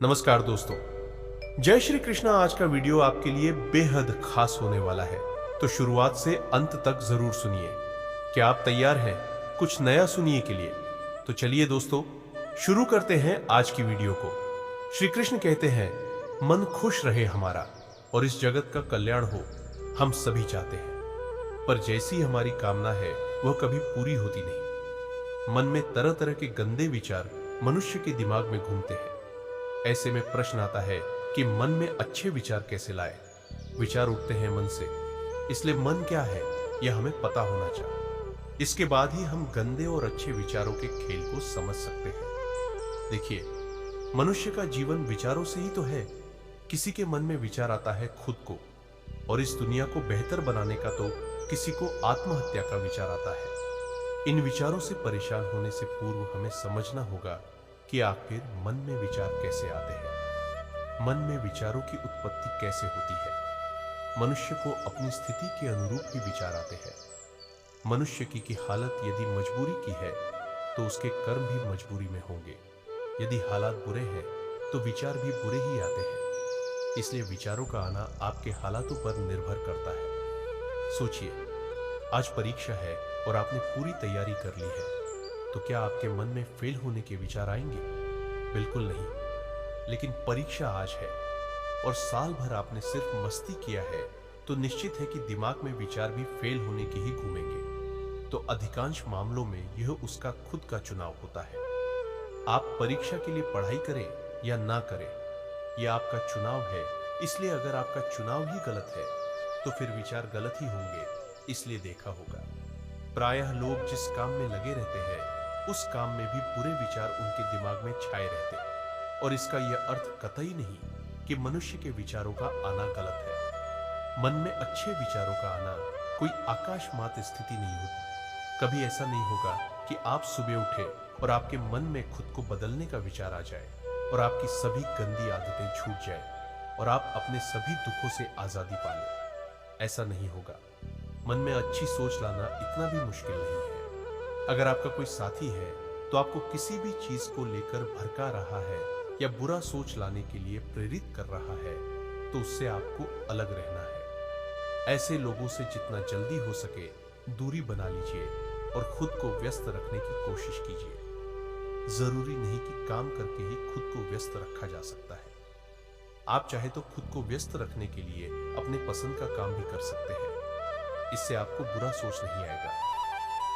नमस्कार दोस्तों, जय श्री कृष्णा। आज का वीडियो आपके लिए बेहद खास होने वाला है, तो शुरुआत से अंत तक जरूर सुनिए। क्या आप तैयार हैं कुछ नया सुनिए के लिए? तो चलिए दोस्तों, शुरू करते हैं आज की वीडियो को। श्री कृष्ण कहते हैं, मन खुश रहे हमारा और इस जगत का कल्याण हो, हम सभी चाहते हैं। पर जैसी हमारी कामना है वह कभी पूरी होती नहीं। मन में तरह तरह के गंदे विचार मनुष्य के दिमाग में घूमते हैं। ऐसे में प्रश्न आता है कि मन में अच्छे विचार कैसे लाए। विचार उठते हैं मन से, इसलिए मन क्या है यह हमें पता होना चाहिए। इसके बाद ही हम गंदे और अच्छे विचारों के खेल को समझ सकते हैं। देखिए, मनुष्य का जीवन विचारों से ही तो है। किसी के मन में विचार आता है खुद को और इस दुनिया को बेहतर बनाने का, तो किसी को आत्महत्या का विचार आता है। इन विचारों से परेशान होने से पूर्व हमें समझना होगा कि आखिर मन में विचार कैसे आते हैं, मन में विचारों की उत्पत्ति कैसे होती है। मनुष्य को अपनी स्थिति के अनुरूप ही विचार आते हैं। मनुष्य की हालत यदि मजबूरी की है तो उसके कर्म भी मजबूरी में होंगे। यदि हालात बुरे हैं तो विचार भी बुरे ही आते हैं। इसलिए विचारों का आना आपके हालातों पर निर्भर करता है। सोचिए, आज परीक्षा है और आपने पूरी तैयारी कर ली है, तो क्या आपके मन में फेल होने के विचार आएंगे? बिल्कुल नहीं। लेकिन परीक्षा आज है और साल भर आपने सिर्फ मस्ती किया है, तो निश्चित है कि दिमाग में विचार भी फेल होने के ही घूमेंगे। तो अधिकांश मामलों में यह उसका खुद का चुनाव होता है। आप परीक्षा के लिए पढ़ाई करें या ना करें, यह आपका चुनाव है। इसलिए अगर आपका चुनाव ही गलत है तो फिर विचार गलत ही होंगे। इसलिए देखा होगा, प्रायः लोग जिस काम में लगे रहते हैं उस काम में भी बुरे विचार उनके दिमाग में छाए रहते हैं। और इसका यह अर्थ कतई नहीं कि मनुष्य के विचारों का आना गलत है। मन में अच्छे विचारों का आना कोई आकाश मात स्थिति नहीं होती। कभी ऐसा नहीं होगा कि आप सुबह उठे और आपके मन में खुद को बदलने का विचार आ जाए और आपकी सभी गंदी आदतें छूट जाए और आप अपने सभी दुखों से आजादी पा लें। ऐसा नहीं होगा। मन में अच्छी सोच लाना इतना भी मुश्किल नहीं है। अगर आपका कोई साथी है तो आपको किसी भी चीज को लेकर भड़का रहा है या बुरा सोच लाने के लिए प्रेरित कर रहा है, तो उससे आपको अलग रहना है। ऐसे लोगों से जितना जल्दी हो सके दूरी बना लीजिए और खुद को व्यस्त रखने की कोशिश कीजिए। जरूरी नहीं कि काम करके ही खुद को व्यस्त रखा जा सकता है। आप चाहे तो खुद को व्यस्त रखने के लिए अपने पसंद का काम भी कर सकते हैं। इससे आपको बुरा सोच नहीं आएगा।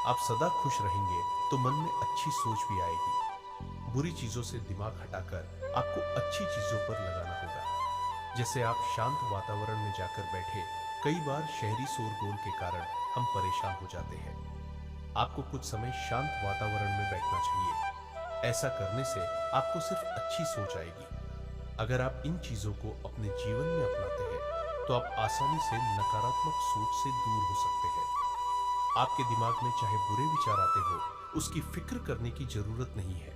आप सदा खुश रहेंगे तो मन में अच्छी सोच भी आएगी। बुरी चीजों से दिमाग हटाकर आपको अच्छी चीजों पर लगाना होगा। जैसे आप शांत वातावरण में जाकर बैठे, कई बार शहरी शोरगुल के कारण हम परेशान हो जाते हैं। आपको कुछ समय शांत वातावरण में बैठना चाहिए। ऐसा करने से आपको सिर्फ अच्छी सोच आएगी। अगर आप इन चीजों को अपने जीवन में अपनाते हैं तो आप आसानी से नकारात्मक सोच से दूर हो सकते हैं। आपके दिमाग में चाहे बुरे विचार आते हो, उसकी फिक्र करने की जरूरत नहीं है।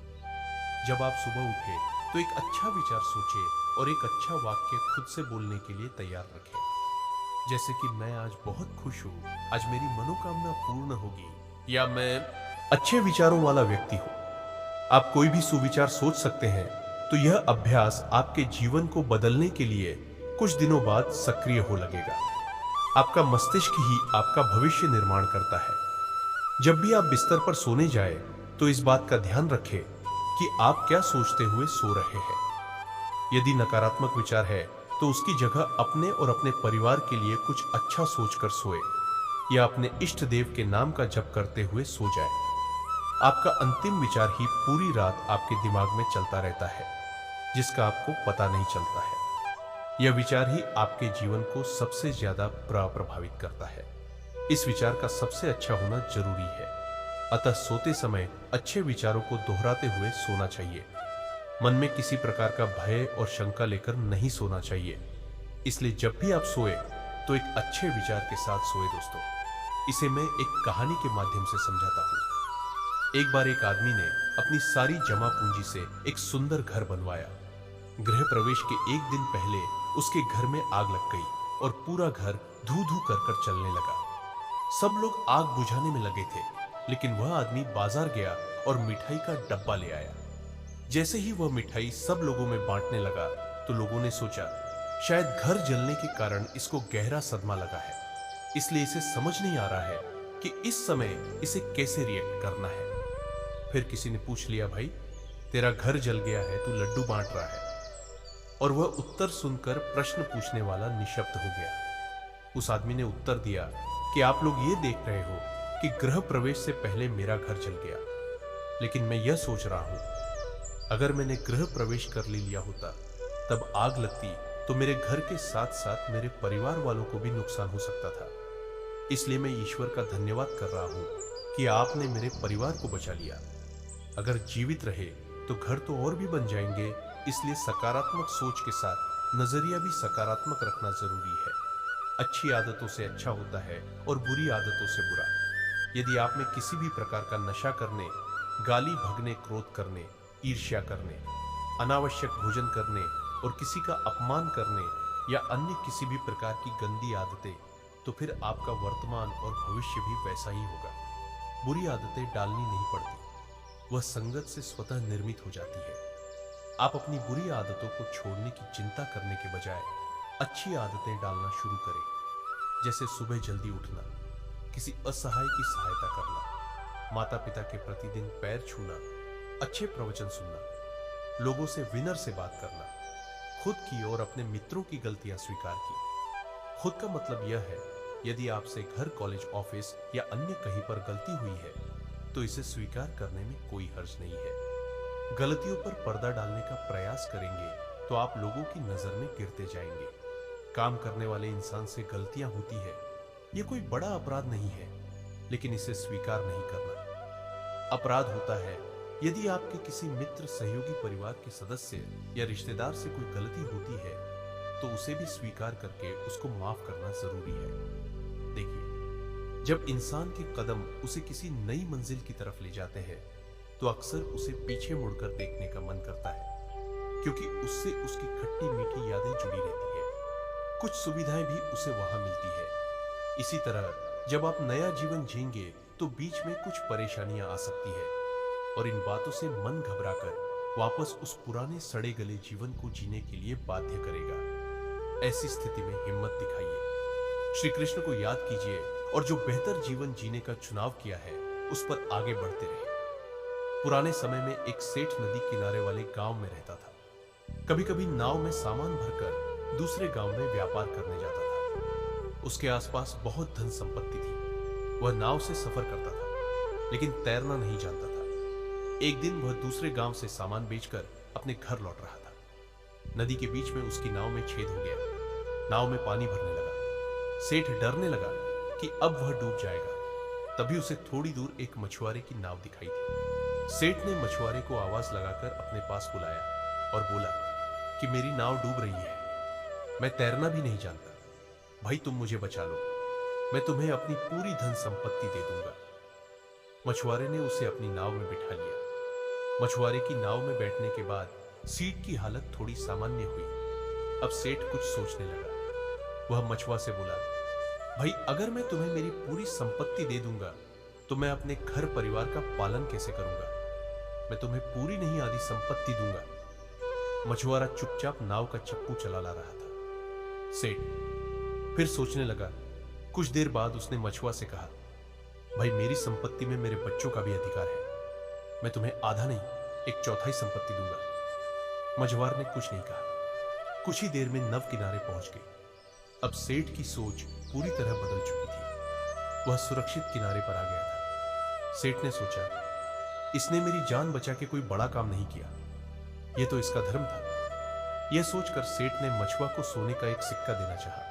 जब आप सुबह उठे तो एक अच्छा विचार सोचें और एक अच्छा वाक्य खुद से बोलने के लिए तैयार रखें। जैसे कि मैं आज बहुत खुश हूँ, आज मेरी मनोकामना पूर्ण होगी, या मैं अच्छे विचारों वाला व्यक्ति हूँ। आप कोई भी सुविचार सोच सकते हैं। तो यह अभ्यास आपके जीवन को बदलने के लिए कुछ दिनों बाद सक्रिय हो लगेगा। आपका मस्तिष्क ही आपका भविष्य निर्माण करता है। जब भी आप बिस्तर पर सोने जाएं, तो इस बात का ध्यान रखें कि आप क्या सोचते हुए सो रहे हैं। यदि नकारात्मक विचार है तो उसकी जगह अपने और अपने परिवार के लिए कुछ अच्छा सोचकर सोए या अपने इष्ट देव के नाम का जप करते हुए सो जाए। आपका अंतिम विचार ही पूरी रात आपके दिमाग में चलता रहता है, जिसका आपको पता नहीं चलता है। यह विचार ही आपके जीवन को सबसे ज्यादा प्रभावित करता है। इस विचार का सबसे अच्छा होना जरूरी है। अतः सोते समय अच्छे विचारों को दोहराते हुए सोना चाहिए। मन में किसी प्रकार का भय और शंका लेकर नहीं सोना चाहिए। इसलिए जब भी आप सोए तो एक अच्छे विचार के साथ सोए दोस्तों। इसे मैं एक कहानी के माध्यम से समझाता हूँ। एक बार एक आदमी ने अपनी सारी जमा पूंजी से एक सुंदर घर बनवाया। गृह प्रवेश के एक दिन पहले उसके घर में आग लग गई और पूरा घर धू धू कर चलने लगा। सब लोग आग बुझाने में लगे थे, लेकिन वह आदमी बाजार गया और मिठाई का डब्बा ले आया। जैसे ही वह मिठाई सब लोगों में बांटने लगा तो लोगों ने सोचा शायद घर जलने के कारण इसको गहरा सदमा लगा है, इसलिए इसे समझ नहीं आ रहा है कि इस समय इसे कैसे रिएक्ट करना है। फिर किसी ने पूछ लिया, भाई तेरा घर जल गया है, तू लड्डू बांट रहा है। और वह उत्तर सुनकर प्रश्न पूछने वाला निशब्द हो गया। उस आदमी ने उत्तर दिया कि आप लोग ये देख रहे हो कि गृह प्रवेश से पहले मेरा घर जल गया, लेकिन मैं यह सोच रहा हूं अगर मैंने गृह प्रवेश कर लिया होता तब आग लगती तो मेरे घर के साथ साथ मेरे परिवार वालों को भी नुकसान हो सकता था। इसलिए मैं ईश्वर का धन्यवाद कर रहा हूं कि आपने मेरे परिवार को बचा लिया। अगर जीवित रहे तो घर तो और भी बन जाएंगे, इसलिए सकारात्मक सोच के साथ नजरिया भी सकारात्मक रखना जरूरी है। अच्छी आदतों से अच्छा होता है और बुरी आदतों से बुरा। यदि आप में किसी भी प्रकार का नशा करने, गाली भगने, क्रोध करने, ईर्ष्या करने, अनावश्यक भोजन करने और किसी का अपमान करने या अन्य किसी भी प्रकार की गंदी आदतें, तो फिर आपका वर्तमान और भविष्य भी वैसा ही होगा। बुरी आदतें डालनी नहीं पड़ती, वह संगत से स्वतः निर्मित हो जाती है। आप अपनी बुरी आदतों को छोड़ने की चिंता करने के बजाय अच्छी आदतें डालना शुरू करें, जैसे सुबह जल्दी उठना, किसी असहाय की सहायता करना, माता पिता के प्रतिदिन पैर छूना, अच्छे प्रवचन सुनना, लोगों से विनर से बात करना, खुद की और अपने मित्रों की गलतियां स्वीकार की। खुद का मतलब यह है, यदि आपसे घर, कॉलेज, ऑफिस या अन्य कहीं पर गलती हुई है तो इसे स्वीकार करने में कोई हर्ज नहीं है। गलतियों पर पर्दा डालने का प्रयास करेंगे तो आप लोगों की नजर में गिरते जाएंगे। काम करने वाले इंसान से गलतियां होती है, यह कोई बड़ा अपराध नहीं है, लेकिन इसे स्वीकार नहीं करना। अपराध होता है यदि आपके किसी मित्र, सहयोगी, परिवार के सदस्य या रिश्तेदार से कोई गलती होती है तो उसे भी स्वीकार करके उसको माफ करना जरूरी है। देखिए, जब इंसान के कदम उसे किसी नई मंजिल की तरफ ले जाते हैं तो अक्सर उसे पीछे मुड़कर देखने का मन करता है, क्योंकि उससे उसकी खट्टी मीठी यादें जुड़ी रहती है। कुछ सुविधाएं भी उसे वहां मिलती है। इसी तरह जब आप नया जीवन जिएंगे तो बीच में कुछ परेशानियां आ सकती है और इन बातों से मन घबराकर वापस उस पुराने सड़े गले जीवन को जीने के लिए बाध्य करेगा। ऐसी स्थिति में हिम्मत दिखाइए, श्री कृष्ण को याद कीजिए और जो बेहतर जीवन जीने का चुनाव किया है उस पर आगे बढ़ते रहे। पुराने समय में एक सेठ नदी किनारे वाले गांव में रहता था। कभी कभी नाव में सामान भरकर दूसरे गांव में व्यापार करने जाता था। उसके आसपास बहुत धन संपत्ति थी। वह नाव से सफर करता था, लेकिन तैरना नहीं जानता था। एक दिन वह दूसरे गांव से सामान बेचकर अपने घर लौट रहा था। नदी के बीच में उसकी नाव में छेद हो गया। नाव में पानी भरने लगा। सेठ डरने लगा कि अब वह डूब जाएगा। तभी उसे थोड़ी दूर एक मछुआरे की नाव दिखाई थी। सेठ ने मछुआरे को आवाज लगाकर अपने पास बुलाया और बोला कि मेरी नाव डूब रही है, मैं तैरना भी नहीं जानता, भाई तुम मुझे बचा लो, मैं तुम्हें अपनी पूरी धन संपत्ति दे दूंगा। मछुआरे ने उसे अपनी नाव में बिठा लिया। मछुआरे की नाव में बैठने के बाद सेठ की हालत थोड़ी सामान्य हुई। अब सेठ कुछ सोचने लगा। वह मछुआ से बोला, भाई अगर मैं तुम्हें मेरी पूरी संपत्ति दे दूंगा तो मैं अपने घर परिवार का पालन कैसे करूंगा? मैं तुम्हें पूरी नहीं आधी संपत्ति दूंगा। मछुआरा चुपचाप नाव का चप्पू चला ला रहा था। सेठ फिर सोचने लगा। कुछ देर बाद उसने मछुआ से कहा, भाई मेरी संपत्ति में मेरे बच्चों का भी अधिकार है, मैं तुम्हें आधा नहीं, एक चौथाई संपत्ति दूंगा। मछुआरे ने कुछ नहीं कहा। कुछ ही देर में नव किनारे पहुंच गई। अब सेठ की सोच पूरी तरह बदल चुकी थी। वह सुरक्षित किनारे पर आ गया था। सेठ ने सोचा, इसने मेरी जान बचा के कोई बड़ा काम नहीं किया, यह तो इसका धर्म था। यह सोचकर सेठ ने मछुआ को सोने का एक सिक्का देना चाहा,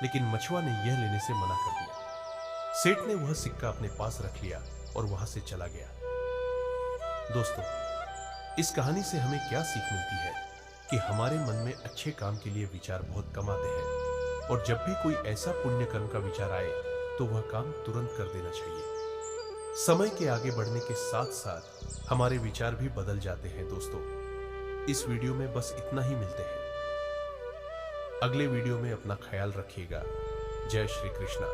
लेकिन मछुआ ने यह लेने से मना कर दिया। सेठ ने वह सिक्का अपने पास रख लिया और वहां से चला गया। दोस्तों, इस कहानी से हमें क्या सीख मिलती है कि हमारे मन में अच्छे काम के लिए विचार बहुत कम आते हैं, और जब भी कोई ऐसा पुण्य कर्म का विचार आए तो वह काम तुरंत कर देना चाहिए। समय के आगे बढ़ने के साथ साथ हमारे विचार भी बदल जाते हैं। दोस्तों, इस वीडियो में बस इतना ही। मिलते हैं अगले वीडियो में। अपना ख्याल रखिएगा। जय श्री कृष्णा।